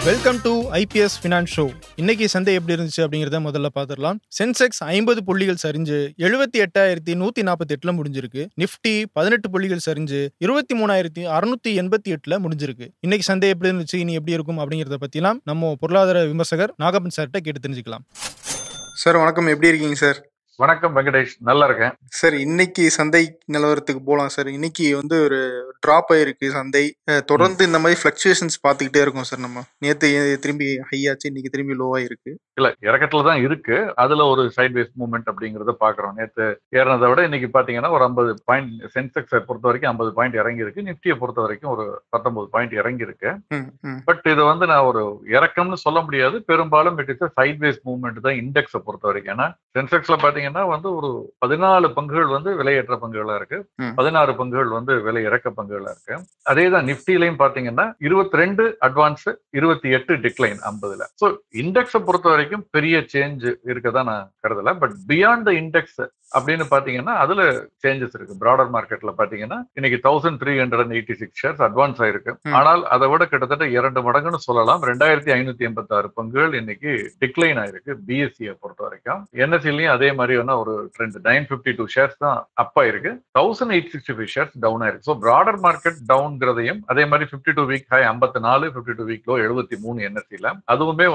Welcome to IPS finance show. இன்னைக்கு சந்தை எப்படி இருந்துச்சு அப்படிங்கிறத முதல்ல பார்த்துடலாம். சென்செக்ஸ் 50 புள்ளிகள் சரிஞ்சு 78,148 முடிஞ்சிருக்கு. நிஃப்டி 18 புள்ளிகள் சரிஞ்சு 23,688 முடிஞ்சிருக்கு. இன்னைக்கு சந்தை எப்படி இருந்துச்சு, இனி எப்படி இருக்கும் அப்படிங்கிறத பத்திலாம் நம்ம பொருளாதார விமர்சகர் நாகப்பன் சார்கிட்ட கேட்டு தெரிஞ்சுக்கலாம். சார் வணக்கம், எப்படி இருக்கீங்க சார்? வணக்கம் வெங்கடேஷ், நல்லா இருக்கேன் சார். இன்னைக்கு சந்தை நிலவரத்துக்கு போகலாம் சார். இன்னைக்கு ஒரு டிராப் ஆயிருக்கு சந்தை. தொடர்ந்து இந்த மாதிரி ஃபிளக்சுவேஷன்ஸ் பார்த்துக்கிட்டே இருக்கும் சார். நம்ம நேற்று திரும்பி ஹை ஆச்சு, இன்னைக்கு திரும்பி லோ ஆயிருக்கு. இல்ல, இறக்கத்துல தான் இருக்கு. அதுல ஒரு சைட் வேஸ் மூவ்மெண்ட் அப்படிங்கறத பாக்குறோம். நேற்று ஏறினதை விட இன்னைக்கு பாத்தீங்கன்னா ஒரு 50 பாயிண்ட் சென்செக்ஸை பொறுத்த வரைக்கும் 50 பாயிண்ட் இறங்கி இருக்கு. நிப்டியை பொறுத்த வரைக்கும் ஒரு 19 பாயிண்ட் இறங்கி இருக்கு. பட் இது நான் ஒரு இறக்கம்னு சொல்ல முடியாது. பெரும்பாலும் it is sideways movement தான் இண்டெக்ஸை பொறுத்த வரைக்கும். ஏன்னா சென்செக்ஸ்ல பாத்தீங்கன்னா ஒரு 14 பங்குகள் விலையேற்ற பங்குகளா இருக்கு, 16 பங்குகள் விலை இறக்க பங்குகளா இருக்கு. அதே தான் நிப்டிலையும் பாத்தீங்கன்னா 22 அட்வான்ஸ், 28 டிக்ளைன் 50ல. சோ இண்டெக்ஸை பொறுத்த வரைக்கும் பெரிய சேஞ்ச் இருக்கதான் நான் கருதல. பட் பியாண்ட் த இண்டெக்ஸ் அப்படின்னு பாத்தீங்கன்னா அதுல சேஞ்சஸ் இருக்கு. பிராடர் மார்க்கெட்ல பாத்தீங்கன்னா இன்னைக்கு 1386 ஷேர்ஸ் அட்வான்ஸ் ஆயிருக்கு. ஆனால் அதை விட கிட்டத்தட்ட 2 மடங்குன்னு சொல்லலாம். 2586 பங்குகள் இன்னைக்கு டிக்ளைன் ஆயிருக்கு பிஎஸ்சியை பொறுத்த வரைக்கும். என்எஸ்சிலையும் அதே மாதிரி ஒரு ட்ரெண்ட் 952 ஷேர்ஸ் தான் அப் ஆயிருக்கு. 1865 ஷேர்ஸ் டவுன் ஆயிருக்கு. ஸோ பிராடர் மார்க்கெட் டவுன்ங்கிறதையும் அதே மாதிரி 52 வீக் ஹை 54, 52 வீக் லோ 73 என்எஸ்சில அதுவுமே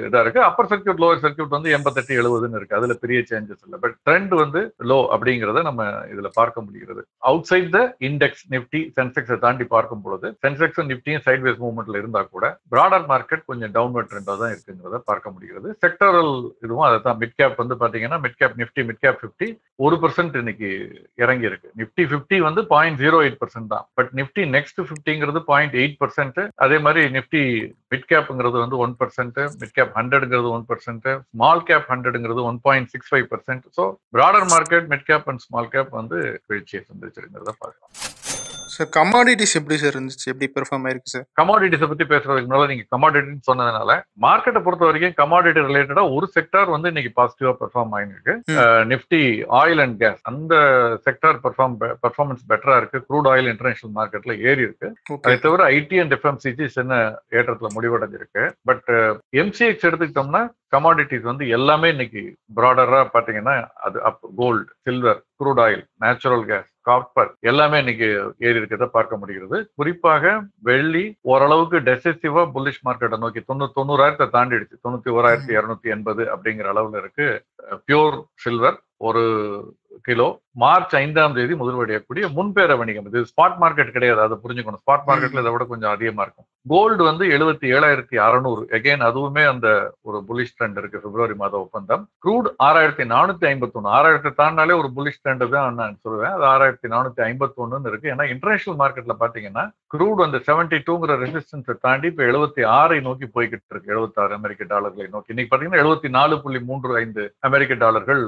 இதா இருக்கு. அப்பர் சர்க்கியூட் லோவர் சர்க்கியூட் 88, 70ன்னு இருக்கு. அதுல பெரிய சேஞ்சஸ் இல்லை. பட் ட்ரெண்ட் லோ அப்படிங்கறத நம்ம இதுல பார்க்க முடிகிறது. Outside the index Nifty சென்செக்ஸை தாண்டி பார்க்கும் பொழுது சென்செக்ஸும் நிப்டியும் சைட்வேஸ் மூவ்மெண்ட்ல இருந்தா கூட பிராடர் மார்க்கெட் கொஞ்சம் டவுன்வர்ட் ட்ரெண்டா தான் இருக்குங்கிறத பார்க்க முடிகிறது. செக்டரல் இதுவும் அதை தான். மிட் கேப் பாத்தீங்கன்னா mid cap Nifty mid cap 50 1% இன்னைக்கு இறங்கி இருக்கு. நிப்டி 50 0.08% தான். பட் நிப்டி நெக்ஸ்ட் 50ங்கிறது 0.8%. அதே மாதிரி நிப்டி மிட் கேப்ங்கிறது 1%, மிட் கேப் 100ங்கிறது 1%, ஸ்மால் கேப் 100ங்கிறது 1.65%. So broader market mid cap and small cap வீழ்ச்சியை சந்திச்சிருக்கிறத பார்க்கலாம். சார் கமாடிட்டிஸ் எப்படி சார் இருந்துச்சு, எப்படி பெர்ஃபார்ம் ஆயிருக்கு சார்? கமாடிட்டிஸை பத்தி பேசுறதுக்கு முன்னால நீங்க கமாடிட்டின்னு சொன்னதுனால மார்க்கெட்டை பொறுத்த வரைக்கும் கமாடிட்டி ரிலேட்டடா ஒரு செக்டார் இன்னைக்கு பாசிட்டிவா பெர்ஃபார்ம் ஆயிருக்கு. நிப்டி ஆயில் அண்ட் கேஸ் அந்த செக்டார் பெர்ஃபார்மன்ஸ் பெட்டரா இருக்கு. க்ரூட் ஆயில் இன்டர்நேஷனல் மார்க்கெட்ல ஏறி இருக்கு. அதை தவிர ஐடி அண்ட் எஃப்எம்சிஜி சின்ன ஏற்றத்துல முடிவடைஞ்சிருக்கு. பட் எம்சிஎக்ஸ் எடுத்துக்கிட்டோம்னா கமாடிட்டிஸ் எல்லாமே இன்னைக்கு பிராடரா பாத்தீங்கன்னா அது up. Gold, silver, crude oil, natural gas, copper எல்லாமே இன்னைக்கு ஏறி இருக்கிறத பார்க்க முடிகிறது. குறிப்பாக வெள்ளி ஓரளவுக்கு டெசிசிவா புல்லிஷ் மார்க்கெட்டை நோக்கி 90,000 தாண்டிடுச்சு. 91,280 அப்படிங்கிற அளவுல இருக்கு. பியூர் சில்வர் ஒரு கிலோ மார்ச் 5ஆம் தேதி முதல்வடையக்கூடிய முன்பேர வணிகம். இது ஸ்பாட் மார்க்கெட் கிடையாது, அதை புரிஞ்சுக்கணும். ஸ்பாட் மார்க்கெட்ல இதை விட கொஞ்சம் அதிகமா இருக்கும். கோல்டு 77,600 அகைன் அதுவுமே அந்த ஒரு புல்லிஷ் ட்ரெண்ட் இருக்கு. பிப்ரவரி மாத ஒப்பந்தம். க்ரூட் 6,451 6000 தாண்டினாலே ஒரு புல்லிஷ் ட்ரெண்ட் தான் நான் சொல்லுவேன். அது 6,451 இருக்கு. ஏன்னா இன்டர்நேஷனல் மார்க்கெட்ல பாத்தீங்கன்னா க்ரூட் 72ங்கிற ரெசிஸ்டன்ஸை தாண்டி இப்ப 76 நோக்கி போய்கிட்டு இருக்கு. 76 அமெரிக்க டாலர்களை நோக்கி. இன்னைக்கு பாத்தீங்கன்னா 74.35 அமெரிக்க டாலர்கள்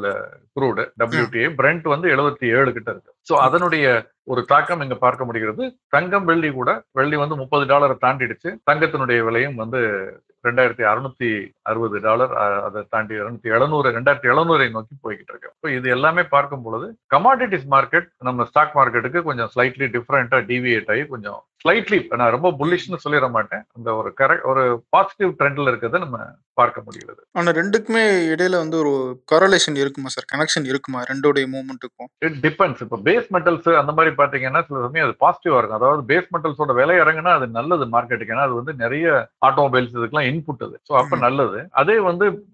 க்ரூடு. WTI பிரெண்ட் 77 கிட்ட இருக்கு. சோ அதனுடைய ஒரு தாக்கம் இங்க பார்க்க முடிகிறது. தங்கம் வெள்ளி கூட வெள்ளி $30 தாண்டிடுச்சு. தங்கத்தினுடைய விலையும் $2,660 அதை தாண்டி 2,700 நோக்கி போய்கிட்டு இருக்கு. இப்போ இது எல்லாமே பார்க்கும் பொழுது கமாடிட்டிஸ் மார்க்கெட் நம்ம ஸ்டாக் மார்க்கெட்டுக்கு கொஞ்சம் ஸ்லைட்லி டிஃபரெண்டா டிவியேட் ஆகி கொஞ்சம் ஸ்லைட்லி, நான் ரொம்ப புல்லிஷ்னு சொல்லிட மாட்டேன், அந்த ஒரு ஒரு பாசிட்டிவ் ட்ரெண்ட்ல இருக்கிறத நம்ம பார்க்க முடிகிறது. ஆனா ரெண்டுக்குமே இடையில ஒரு கரலேஷன் இருக்குமா சார்? கனெக்ஷன் இருக்குமா ரெண்டோடைய மூவ்மெண்ட்டுக்கும்? It depends. இப்போ பேஸ் மெட்டல்ஸ் அந்த மாதிரி பாத்தீங்கன்னா சில சமயம் அது பாசிட்டிவா இருக்கும். அதாவது பேஸ் மெட்டல்ஸோட விலை இறங்குனா அது நல்லது மார்க்கெட்டுக்கு. ஏன்னா அது நிறைய ஆட்டோமொபைல்ஸ் இதுக்கெல்லாம் இன்புட் அது. ஸோ அப்ப நல்லது. அதே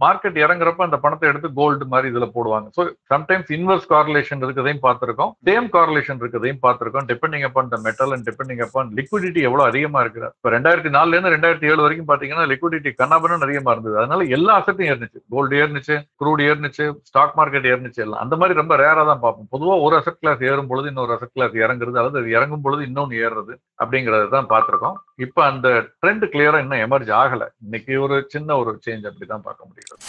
மார்க்கெட் இறங்குறப்ப அந்த பணத்தை எடுத்து கோல்டு மாதிரி இதுல போடுவாங்க. ஸோ சம்டைம்ஸ் இன்வெர்ஸ் கார்லேஷன் இருக்கிறதையும் பார்த்திருக்கோம், சேம் கார்லேஷன் இருக்கிறதையும் பார்த்திருக்கோம். Depending upon the metal and depending upon liquidity எவ்வளவு அதிகமா இருக்குது. இப்போ 2004ல இருந்து 2007 வரைக்கும் பாத்தீங்கன்னா லிக்விடிட்டி கண்ணாபன்னு அதிகமா இருந்தது. அதனால எல்லா அசட்டும் ஏறிச்சு. கோல்டு ஏறிச்சு, க்ரூட் ஏறிச்சு, ஸ்டாக் மார்க்கெட் ஏறிச்சு. எல்லாம் அந்த மாதிரி ரொம்ப ரேரா தான் பார்ப்போம். பொதுவா ஒரு அசட் கிளாஸ் ஏறும் பொழுது இன்னொரு அசட் கிளாஸ் இறங்குறது, அல்லது அது இறங்கும் பொழுது இன்னொன்னு ஏறுறது அப்படிங்கறத தான் பார்த்திருக்கோம். இப்ப அந்த ட்ரெண்ட் கிளியரா இன்னும் எமர்ஜ் ஆகல. இன்னைக்கு ஒரு சின்ன ஒரு சேஞ்ச் அப்படிதான் பார்க்க முடிகிறது.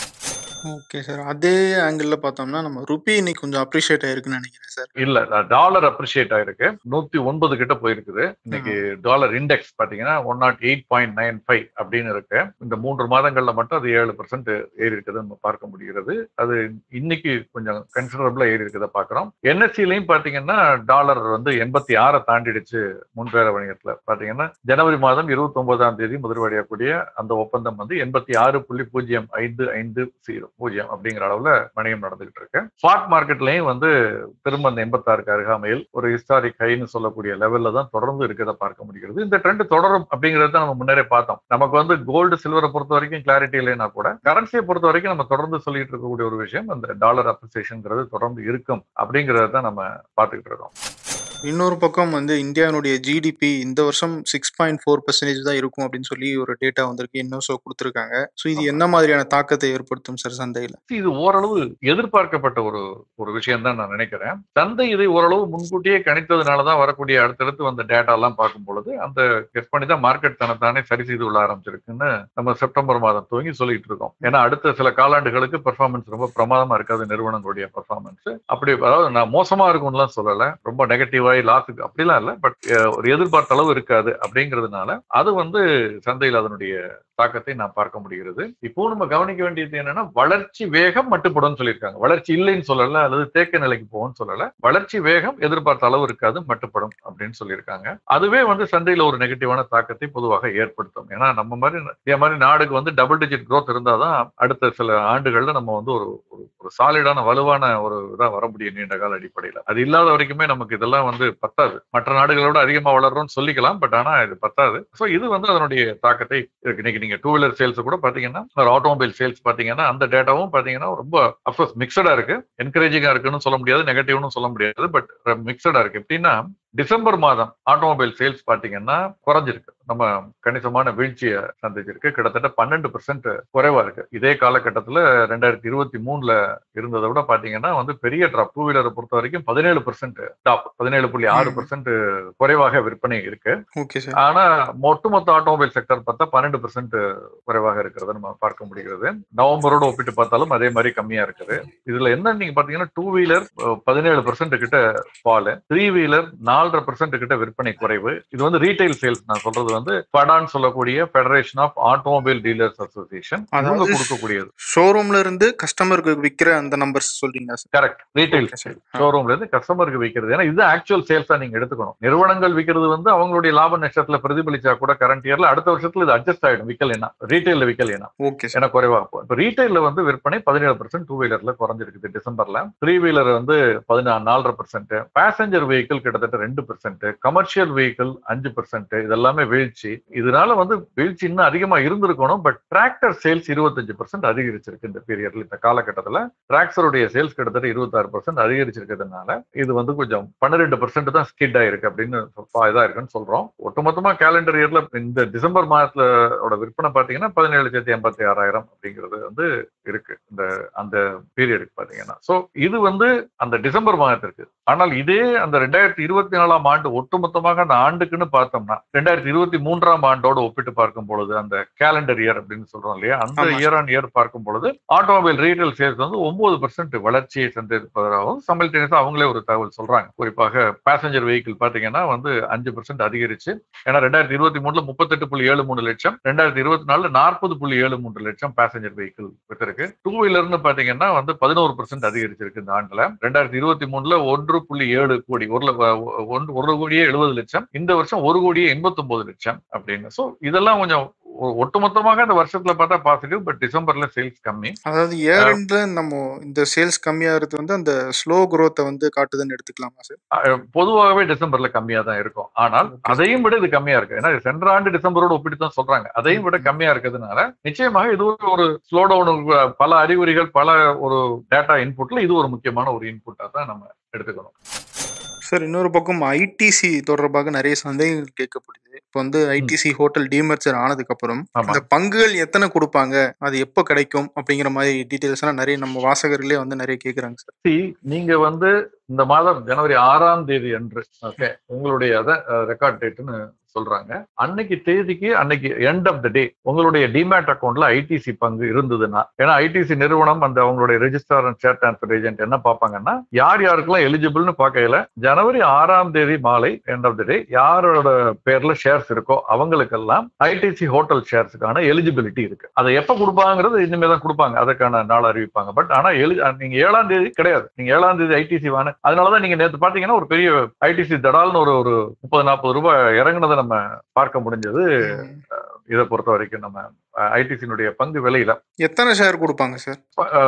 Okay sir. அதே ஆங்கிள் பார்த்தோம்னா நம்ம ருப்பி இன்னைக்கு கொஞ்சம் அப்ரிஷியேட் ஆயிருக்குன்னு நினைக்கிறேன் சார். இல்ல டாலர் அப்ரிஷியேட் ஆயிருக்கு. 109 கிட்ட போயிருக்குது. இன்னைக்கு டாலர் இண்டெக்ஸ் பாத்தீங்கன்னா 108.95 அப்படின்னு இருக்கு. இந்த 3 மாதங்கள்ல மட்டும் அது 7% ஏறி இருக்குது நம்ம பார்க்க முடிகிறது. அது இன்னைக்கு கொஞ்சம் கன்சிடரபிளா ஏறி இருக்கிறத பாக்குறோம். என்எஸ்சிலையும் பாத்தீங்கன்னா டாலர் வந்து 86 தாண்டிடுச்சு. முன்பேர வணிகத்துல பாத்தீங்கன்னா ஜனவரி மாதம் 29ஆம் தேதி முதல்வடையக்கூடிய அந்த ஒப்பந்தம் வந்து 86.0550 அப்படிங்கிற அளவுல வணிகம் நடந்துகிட்டு இருக்கு. ஸ்பாட் மார்க்கெட்லயும் வந்து திரும்ப அந்த 86க்கு அருகாமையில் ஒரு ஹிஸ்டாரிக் ஹைன்னு சொல்லக்கூடிய லெவல்ல தான் தொடர்ந்து இருக்கிறத பார்க்க முடிகிறது. இந்த ட்ரெண்ட் தொடரும் அப்படிங்கறத நம்ம முன்னரே பார்த்தோம். நமக்கு வந்து கோல்டு சில்வரை பொறுத்த வரைக்கும் கிளாரிட்டி இல்லைன்னா கூட கரன்சியை பொறுத்த வரைக்கும் நம்ம தொடர்ந்து சொல்லிட்டு இருக்கக்கூடிய ஒரு விஷயம் அந்த டாலர் அப்ரிசியேஷன்ங்கிறது தொடர்ந்து இருக்கும் அப்படிங்கறத தான் நம்ம பார்த்துக்கிட்டு இருக்கோம். இன்னொரு பக்கம் வந்து இந்தியாவுடைய ஜிடிபி இந்த வருஷம் 6.4% தான் இருக்கும் அப்படின்னு சொல்லி ஒரு டேட்டா வந்திருக்கு. இன்னோசோ கொடுத்துருக்காங்க. ஸோ இது என்ன மாதிரியான தாக்கத்தை ஏற்படுத்தும் சார் சந்தையில? இது ஓரளவு எதிர்பார்க்கப்பட்ட ஒரு விஷயம் தான் நான் நினைக்கிறேன். சந்தை இதை ஓரளவு முன்கூட்டியே கணித்ததுனாலதான் வரக்கூடிய அடுத்தடுத்து வந்த டேட்டா எல்லாம் பார்க்கும் பொழுது அந்த கெஸ் பண்ணி தான் மார்க்கெட் தனத்தானே சரி செய்து கொள்ள ஆரம்பிச்சிருக்குன்னு நம்ம செப்டம்பர் மாதம் துவங்கி சொல்லிட்டு இருக்கோம். ஏன்னா அடுத்த சில காலாண்டுகளுக்கு பெர்ஃபார்மன்ஸ் ரொம்ப பிரமாதமா இருக்காது நிறுவனங்களுடைய பெர்ஃபார்மன்ஸ். அப்படி அதாவது நான் மோசமா இருக்கும்லாம் சொல்லல, ரொம்ப நெகட்டிவ் லாஸுக்கு அப்படிலாம் இல்ல, பட் ஒரு எதிர்பார்த்த அளவு இருக்காது அப்படிங்கிறதுனால அது வந்து சந்தையில் அதனுடைய தாக்கத்தை நான் பார்க்க முடிகிறது. இப்போ நம்ம கவனிக்க வேண்டியது என்னன்னா வளர்ச்சி வேகம் மட்டுப்படும் சொல்லியிருக்காங்க. வளர்ச்சி இல்லைன்னு சொல்லல, அல்லது தேக்க நிலைக்கு போகும்னு சொல்லல. வளர்ச்சி வேகம் எதிர்பார்த்த அளவு இருக்காது, மட்டுப்படும் அப்படின்னு சொல்லியிருக்காங்க. அதுவே வந்து சந்தையில ஒரு நெகட்டிவான தாக்கத்தை பொதுவாக ஏற்படுத்தும். ஏன்னா நம்ம மாதிரி இதே மாதிரி நாடுக்கு வந்து டபுள் டிஜிட் growth இருந்தாதான் அடுத்த சில ஆண்டுகள்ல நம்ம வந்து ஒரு சாலிடான வலுவான ஒரு இதா வர முடியும் நீண்ட கால அடிப்படையில. அது இல்லாத வரைக்குமே நமக்கு இதெல்லாம் வந்து பத்தாது. மற்ற நாடுகளோட அதிகமா வளர்றோம்னு சொல்லிக்கலாம், பட் ஆனா இது பத்தாது. சோ இது வந்து அதனுடைய தாக்கத்தை இன்னைக்கு நீங்க டூ வீலர் சேல்ஸ் கூட பாத்தீங்கன்னா ஆட்டோமொபைல் சேல்ஸ் பாத்தீங்கன்னா அந்த டேட்டாவும் பாத்தீங்கன்னா ரொம்ப அப்கோர்ஸ் மிக்சடா இருக்கு. என்கரேஜிங்கா இருக்குன்னு சொல்ல முடியாது, நெகட்டிவ்னு சொல்ல முடியாது, பட் மிக்சடா இருக்கு. எப்படின்னா டிசம்பர் மாதம் ஆட்டோமொபைல் சேல்ஸ் பாத்தீங்கன்னா குறைஞ்சிருக்கு. நம்ம கணிசமான வீழ்ச்சியை சந்திச்சிருக்கு. கிட்டத்தட்ட 12% குறைவா இருக்கு. இதே காலகட்டத்துல 2023ல இருந்ததை விட பாத்தீங்கன்னா வந்து பெரிய டிராப். டூ வீலரை பொறுத்த வரைக்கும் 17% டாப், 17.6% குறைவாக விற்பனை இருக்கு. ஆனா ஒட்டுமொத்த ஆட்டோமொபைல் செக்டர் பார்த்தா 12% குறைவாக இருக்கிறத நம்ம பார்க்க முடிகிறது. நவம்பரோட ஒப்பிட்டு பார்த்தாலும் அதே மாதிரி கம்மியா இருக்குது. இதுல என்ன நீங்க பாத்தீங்கன்னா டூ வீலர் 17% கிட்ட ஃபால், த்ரீ வீலர் 4.5% கிட்ட விற்பனை குறைவு. இது வந்து ரீட்டைல் சேல்ஸ். நான் சொல்றது வந்து ஃபடான்னு சொல்லக்கூடிய federation of automobile dealers association இவங்க கொடுக்கக்கூடியது. ஷோரூம்ல இருந்து கஸ்டமருக்கு விக்கிற அந்த நம்பர்ஸ் சொல்றீங்க. கரெக்ட். ரீட்டைல் சேல் ஷோரூம்ல இருந்து கஸ்டமருக்கு விக்கிறது. ஏன்னா இது ஆக்சுவல் சேல்ஸா நீங்க எடுத்துக்கணும். நிறுவனங்கள் விக்கிறது வந்து அவங்களுடைய லாப நஷ்டத்துல பிரதிபலிச்சா கூட கரண்ட் இயர்ல அடுத்த வருஷத்துல இது அட்ஜஸ்ட் ஆயிடும். விக்கலைனா ரீட்டைல்ல விக்கலைனா ஏன்னா குறைவா இருக்கும். இப்ப ரீட்டைல்ல வந்து விற்பனை 17% டூ வீலர்ல குறைஞ்சிருக்கு டிசம்பர்ல. த்ரீ வீலர் வந்து 4.5%, பேசஞ்சர் வெஹிக்கிள் கிட்டத்தட்ட 2%, கமர்ஷியல் வெஹிக்கிள் 5%. இதெல்லாமே வீழ்ச்சி. இதனால வந்து வீழ்ச்சி இன்னும் அதிகமா இருந்திருக்கணும். பட் டிராக்டர் சேல்ஸ் 25% அதிகரிச்சிருக்கு இந்த பீரியட்ல. இந்த காலகட்டத்துல டிராக்டருடைய சேல்ஸ் கிட்டத்தட்ட 26% அதிகரிச்சிருக்கிறதுனால இது வந்து கொஞ்சம் 12% தான் ஸ்கிட் ஆயிருக்கு அப்படின்னு இதா இருக்குன்னு சொல்றோம். ஒட்டுமொத்தமா கேலண்டர் இயர்ல இந்த டிசம்பர் மாதத்தோட விற்பனை பாத்தீங்கன்னா 17,86,000 அப்படிங்கிறது வந்து இருக்கு இந்த அந்த பீரியடுக்கு பாத்தீங்கன்னா. சோ இது வந்து அந்த டிசம்பர் மாதத்திற்கு. ஆனால் இதே அந்த 2024ஆம் ஆண்டு ஒட்டுமொத்தமாக அந்த ஆண்டுக்குன்னு பார்த்தோம்னா 2023ஆம் ஆண்டோட ஒப்பிட்டு பார்க்கும் பொழுது அந்த கேலண்டர் இயர் அப்படின்னு சொல்றோம் இல்லையா, அந்த இயர் ஆன் இயர் பார்க்கும் பொழுது ஆட்டோமொபைல் ரீட்டைல் சேல்ஸ் வந்து 9% வளர்ச்சியை சந்திருப்பதாகவும் சமைல்டேனியஸா அவங்களே ஒரு தகவல் சொல்றாங்க. குறிப்பாக பேசஞ்சர் வெஹிக்கிள் பாத்தீங்கன்னா வந்து 5% அதிகரிச்சு. ஏன்னா 2023ல 38.73 லட்சம், 2024ல 40.73 லட்சம் பேசஞ்சர் வெஹிக்கிள் வித்திருக்கு. டூ வீலர்னு பாத்தீங்கன்னா வந்து 11% அதிகரிச்சிருக்கு இந்த ஆண்டுல. 2023ல 1.7 கோடி, 1,70 லட்சம். இந்த வருஷம் 1,89 லட்சம் அப்படின்னு. சோ இதெல்லாம் கொஞ்சம் ஒட்டுமொத்தமாக அந்த வருஷத்துல பார்த்தா பாசிட்டிவ், பட் டிசம்பர்ல சேல்ஸ் கம்மி. அதாவது இயர் எண்ட்ல நம்ம இந்த சேல்ஸ் கம்மியாகிறது வந்து அந்த ஸ்லோ growth வந்து காட்டுதுன்னு எடுத்துக்கலாமா சார்? பொதுவாகவே டிசம்பர்ல கம்மியா தான் இருக்கும். ஆனால் அதையும் விட இது கம்மியா இருக்கு. ஏன்னா சென்ற ஆண்டு டிசம்பரோட ஒப்பிட்டு தான் சொல்றாங்க. அதையும் விட கம்மியா இருக்கிறதுனால நிச்சயமாக இது ஒரு ஸ்லோ டவுன், பல அறிகுறிகள், பல ஒரு டேட்டா இன்புட்ல இது ஒரு முக்கியமான ஒரு இன்புட்டா தான் நம்ம எடுத்துக்கணும். சார் இன்னொரு பக்கம் ஐடிசி தொடர்பாக நிறைய சந்தேகங்கள் கேட்கப்படுது. இப்போ வந்து ஐடிசி ஹோட்டல் டிமர்ஜர் ஆனதுக்கு அப்புறம் அந்த பங்குகள் எத்தனை கொடுப்பாங்க, அது எப்போ கிடைக்கும் அப்படிங்கிற மாதிரி டீடைல்ஸ் எல்லாம் நிறைய நம்ம வாசகர்களே வந்து நிறைய கேட்கறாங்க சார். நீங்க வந்து இந்த மாதம் ஜனவரி 6ஆம் தேதி அன்று உங்களுடைய ரெக்கார்ட் டேட்னு சொல்றாங்க. அன்னைக்கு தேதிக்கு அன்னைக்கு எண்ட் ஆஃப் த டே உங்களுடைய டிமேட் அக்கௌண்ட்ல ஐடிசி பங்கு இருந்ததுன்னா, ஏன்னா ஐடிசி நிறுவனம் அந்த அவங்களுடைய registrar and share transfer agent என்ன பார்ப்பாங்கன்னா, யார் யாருக்கெல்லாம் எலிஜிபிள்னு பார்க்கையில ஜனவரி 6ஆம் தேதி மாலை எண்ட் ஆஃப் த டே யாரோட பேர்ல ஷேர்ஸ் இருக்கோ அவங்களுக்கெல்லாம் ஐடிசி ஹோட்டல் ஷேர்ஸுக்கான எலிஜிபிலிட்டி இருக்கு. அதை எப்ப கொடுப்பாங்கிறது இனிமே தான் கொடுப்பாங்க, அதுக்கான நாள் அறிவிப்பாங்க. பட் ஆனா நீங்க 7ஆம் தேதி கிடையாது, நீங்க 7ஆம் தேதி ஐடிசி வாங்க. அதனாலதான் நீங்க நேற்று பாத்தீங்கன்னா ஒரு பெரிய ஐடிசி தடால்னு ஒரு 30-40 ரூபாய் இறங்குனதை நம்ம பார்க்க முடிஞ்சது. இதை பொறுத்த வரைக்கும் நம்ம ஐடிசியினுடைய பங்கு விலையில எத்தனை ஷேர் கொடுப்பாங்க சார்?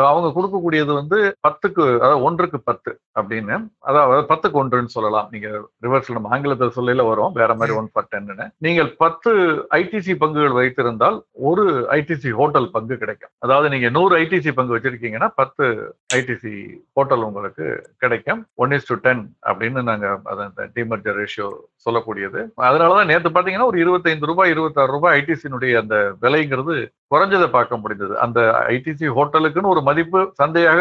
அவங்க கொடுக்கக்கூடியது வந்து 10க்கு, அதாவது 1க்கு 10 அப்படின்னு, அதாவது 10க்கு 1ன்னு சொல்லலாம். நீங்க ரிவர்ஸ்ல நம்ம ஆங்கிலத்தில் சொல்லையில வரும் வேற மாதிரி 1 for 10ன்னு. நீங்கள் 10 ஐடிசி பங்குகள் வைத்திருந்தால் ஒரு ஐடிசி ஹோட்டல் பங்கு கிடைக்கும். அதாவது நீங்க 100 ஐடிசி பங்கு வச்சிருக்கீங்கன்னா 10 ஐடிசி ஹோட்டல் உங்களுக்கு கிடைக்கும். 1:10 அப்படின்னு நாங்க அந்த டிமர்ஜர் ரேஷியோ சொல்லக்கூடியது. அதனாலதான் நேற்று பாத்தீங்கன்னா ஒரு 25 ரூபாய் 26 ரூபாய் ஐடிசியினுடைய அந்த விலைங்கிறது குறைஞ்சதை பார்க்க முடிந்தது. அந்த ஐடிசி ஹோட்டலுக்குன்னு ஒரு மதிப்பு சந்தையாக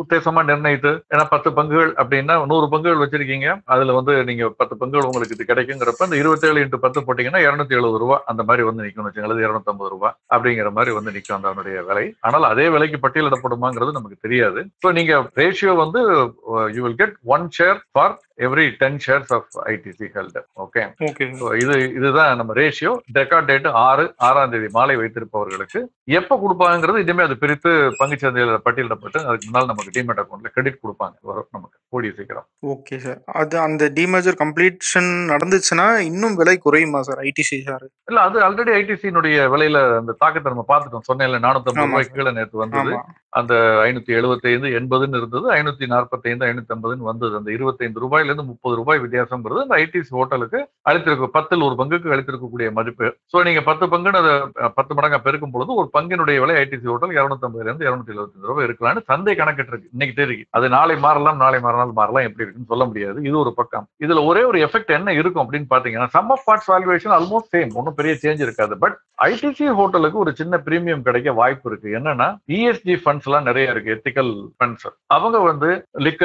உத்தேசமா நிர்ணயித்து, ஏன்னா 10 பங்குகள் அப்படின்னா 100 பங்குகள் வச்சிருக்கீங்க, அதுல வந்து நீங்க 10 பங்குகள் உங்களுக்கு இது கிடைக்குங்கிறப்ப அந்த 27 × 10 போட்டீங்கன்னா 270 ரூபாய் அந்த மாதிரி வந்து நிற்கும் வச்சுங்களது, 250 ரூபாய் அப்படிங்கிற மாதிரி வந்து நிற்கும் அதனுடைய விலை. ஆனால் அதே விலைக்கு பட்டியலிடப்படுமாங்கிறது நமக்கு தெரியாது. ஸோ நீங்க ரேஷியோ வந்து you will get 1 share for every 10 shares of ITC held. Okay, இதுதான் நம்ம ரேஷியோ. ரெக்கார்ட் டேட் 6ஆம் தேதி மாலை வைத்திருப்பவர்களுக்கு எப்ப கொடுப்பாங்கிறது இனிமே அது பிரித்து பங்குச்சந்தையில பட்டியலிடப்பட்டு அதுக்கு முன்னால் நமக்கு டிமேட் அக்கௌண்ட்ல கிரெடிட் கொடுப்பாங்க, வரும் நமக்கு கூடிய சீக்கிரம். ஓகே சார், அது அந்த டிமர்ஜர் கம்ப்ளீஷன் நடந்துச்சுன்னா இன்னும் விலை குறையுமா சார் ஐடிசி ஷேர்? இல்ல, அது ஆல்ரெடி ஐடிசியினுடைய விலையில அந்த தாக்கத்தை நம்ம பார்த்துட்டோம். சொன்னேன்ல 450 ரூபாய் கீழே நேற்று வந்தது. அந்த 575 80ன்னு இருந்தது, 545 550ன்னு வந்தது. அந்த 25 ரூபாயிலிருந்து 30 ரூபாய் வித்தியாசம்ங்கிறது அந்த ஐடிசி ஹோட்டலுக்கு அளித்திருக்கும் 10ல் ஒரு பங்குக்கு அளித்திருக்கக்கூடிய மதிப்பு. சோ நீங்க 10 பங்குன்னு அதை 10 மடங்கா பெருக்கும் பொழுது ஒரு பங்கினுடைய விலை ஐடிசி ஹோட்டல் 250 இருந்து 275 ரூபாய் இருக்கலாம்னு சந்தை கணக்கிட்டு இருக்கு இன்னைக்கு தேதிக்கு. அது நாளை மாறலாம், நாளை மறுநாள் மாறலாம், எப்படி இருக்குன்னு சொல்ல முடியாது. இது ஒரு பக்கம். இதுல ஒரே ஒரு எஃபெக்ட் என்ன இருக்கும் அப்படின்னு பாத்தீங்கன்னா, sum of parts valuation almost same, ஒன்னும் பெரிய சேஞ்ச் இருக்காது. பட் ஐடிசி ஹோட்டலுக்கு ஒரு சின்ன பிரீமியம் கிடைக்க வாய்ப்பு இருக்கு. என்னன்னா, இஎஸ்ஜி ஃபண்ட்ஸ் எல்லாம் நிறைய இருக்கு, எத்திக்கல் ஃபண்ட்ஸ். அவங்க வந்து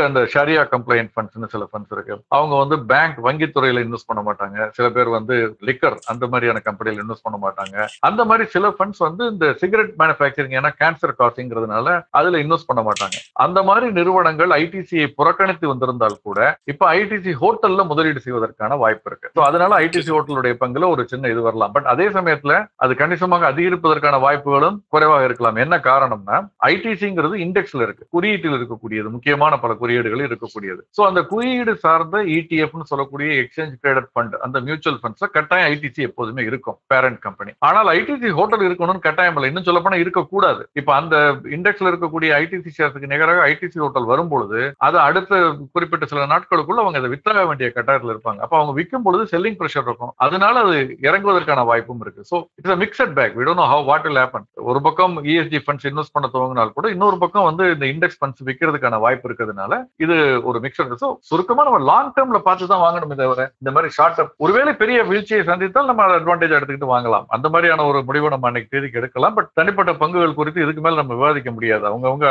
அந்த ஷரியா கம்ப்ளைண்ட் ஃபண்ட்ஸ்னு சில ஃபண்ட்ஸ் இருக்கு. அவங்க வந்து பேங்க் வங்கித்துறையில இன்வெஸ்ட் பண்ண மாட்டாங்க. சில பேர் வந்து லிக்கர் அந்த மாதிரியான கம்பெனியில இன்வெஸ்ட் பண்ண மாட்டாங்க. அந்த மாதிரி சில ஃபண்ட்ஸ் வந்து இந்த சிகரெட் மேனுஃபேக்சரிங், ஏன்னா கேன்சர் காசிங்கிறதுனால அதுல இன்வெஸ்ட் பண்ண மாட்டாங்க. அந்த மாதிரி நிறுவனங்கள் ஐடிசியை புறக்கணித்து வந்திருந்தால் கூட இப்ப ஐடிசி ஹோட்டல்ல முதலீடு செய்வதற்கான வாய்ப்பு இருக்கு. அதனால ஐடிசி ஹோட்டலுடைய பங்குல ஒரு சின்ன இது வரலாம். பட் அதே சமயத்துல அது கணிசமாக அதிகரிப்பதற்கான வாய்ப்புகளும் குறைவாக இருக்கலாம். என்ன காரணம்னா, ஐடிசிங்கிறது இண்டெக்ஸ்ல இருக்கு, குறியீட்டில் இருக்கக்கூடியது, முக்கியமான பல குறியீடுகள் இருக்கக்கூடியது. சோ அந்த குறியீடு சார்ந்த இடிஎஃப்னு சொல்லக்கூடிய எக்ஸ்சேஞ்ச் ட்ரேடட் ஃபண்ட், அந்த மியூச்சுவல் ஃபண்ட்ஸ்ல கட்டாயம் ஐடிசி எப்போதுமே இருக்கும், பேரண்ட் கம்பெனி. ஆனால் ஐடிசி ஹோட்டல் இருக்கணும்னு கட்டாயம் இல்லை, இன்னும் சொல்ல போனா இருக்கக்கூடாது. இப்ப அந்த இண்டெக்ஸ்ல இருக்கக்கூடிய ஐடிசி ஷேர்ஸுக்கு நிகராக ஐடிசி ஹோட்டல் வரும்பொழுது அது அடுத்த குறிப்பிட்ட சில நாட்களுக்குள்ள அவங்க அதை வித்தாக வேண்டிய கட்டாயத்தில் இருப்பாங்க. அப்ப அவங்க விற்கும் பொழுது செல்லிங் பிரஷர் இருக்கும், அதனால அது இறங்குவதற்கான வாய்ப்பும் இருக்கு. So it's a mixed bag, we don't know how what will happen. ஒரு பக்கம் ESG ஃபண்ட்ஸ் இன்வெஸ்ட் பண்ண துவங்கினால் கூட இன்னொரு பக்கம் வந்து இந்த இண்டெக்ஸ் ஃபண்ட்ஸ் விற்கிறதுக்கான வாய்ப்பு இருக்கிறதுனால இது ஒரு மிக்சர். சோ சுருக்கமா நம்ம லாங் டேர்ம்ல பார்த்து தான் வாங்கணும். தவிர இந்த மாதிரி ஷார்ட் டேர்ம் ஒருவேளை பெரிய வீழ்ச்சியை சந்தித்தால் நம்ம அட்வான்டேஜ் எடுத்துக்கிட்டு வாங்கலாம். அந்த மாதிரியான ஒரு முடிவை நம்ம அன்னைக்கு தேதிக்கு எடுக்கலாம். பட் தனிப்பட்ட பங்குகள் குறித்து இதுக்கு மேல நம்ம விவாதிக்க முடியாது. அவங்கவுங்க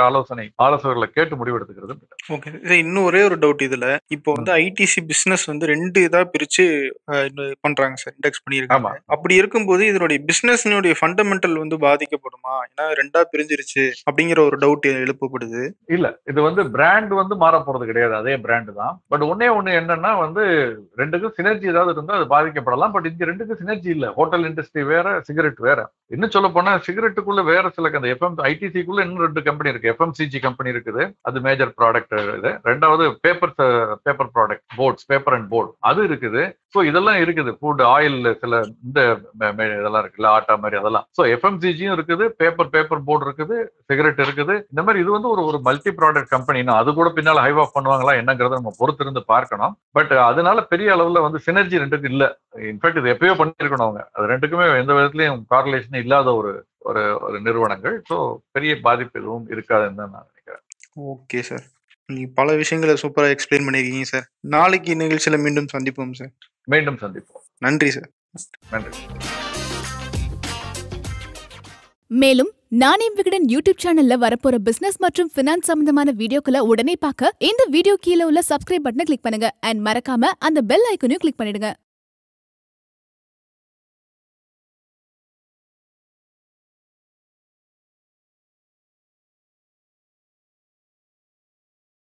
ஆலோசகர்களை கேட்டு முடிவு எடுத்துக்கிறது. ஓகே, இன்னும் ஒரே ஒரு டவுட் இதுல. இப்போ வந்து ஐடிசி பிசினஸ் வந்து 2 இதா பிரிச்சு பண்றாங்க சார், இண்டெக்ஸ் பண்ணிருக்காங்க. அப்படி இருக்கும்போது இதனுடைய பிசினஸ்னுடைய ஃபண்டமெண்டல் வந்து பாதிக்கப்படுமா? ஏன்னா 2ஆ பிரிஞ்சிருச்சு அப்படிங்கிற ஒரு டவுட் எழுப்பப்படுது. இல்ல, இது வந்து பிராண்ட் வந்து மாற போறது கிடையாது, அதே பிராண்ட் தான். பட் ஒன்னே என்னன்னா வந்து ரெண்டுக்கும் சினர்ஜி ஏதாவது இருந்தா அது பாதிக்கப்படலாம். பட் இங்க ரெண்டுக்கும் சினர்ஜி இல்ல. ஹோட்டல் இண்டஸ்ட்ரி வேற, சிகரெட் வேற. இன்னும் சொல்ல போனா சிகரெட்டுக்குள்ள வேற சில அந்த ஐடிசிக்குள்ள இன்னும் 2 கம்பெனி இருக்கு. FMCG கம்பெனி இருக்குது, அது மேஜர் ப்ராடக்ட் இது. ரெண்டாவது paper product, boards, paper and board, அது இருக்குது. சோ இதெல்லாம் இருக்குது. ஃபுட், ஆயில், சில இந்த இதெல்லாம் இருக்குல்ல, ஆட்டா மாதிரி, அதெல்லாம். சோ FMCGயும் இருக்குது, பேப்பர் போர்டு இருக்குது, சிகரெட் இருக்குது. இந்த மாதிரி இது வந்து ஒரு மல்டி ப்ராடக்ட் கம்பெனினா அது கூட பின்னால ஹைவ் ஆஃப் பண்ணுவாங்களா என்னங்கிறத நம்ம பொறுத்திருந்து பார்க்கணும். பட் அதனால பெரிய அளவுல வந்து சினர்ஜி ரெண்டுக்கு இல்ல. இன்ஃபேக்ட் இது எப்பயோ பண்ணிருக்கணும் அவங்க. அது ரெண்டுக்குமே எந்த விதத்திலையும் கார்லேஷன் இல்லாத ஒரு நிறுவனங்கள். ஸோ பெரிய பாதிப்பு எதுவும் இருக்காதுன்னு தான் நான் நினைக்கிறேன். ஓகே சார், நீங்க பல விஷயங்களை சூப்பரா எக்ஸ்பிளைன் பண்ணிருக்கீங்க சார். நாளைக்கு நிகழ்ச்சியில மீண்டும் சந்திப்போம் சார். மீண்டும் சந்திப்போம். நன்றி சார். நன்றி. மேலும் நாணயம் விகடன் யூடியூப் சேனல்ல வரப்போற பிசினஸ் மற்றும் பினான்ஸ் சம்பந்தமான வீடியோக்களை உடனே பார்க்க இந்த வீடியோ கீழே உள்ள சப்ஸ்கிரைப் பட்டனை கிளிக் பண்ணுங்க. அண்ட் மறக்காம அந்த பெல் ஐக்கனையும் கிளிக் பண்ணிடுங்க.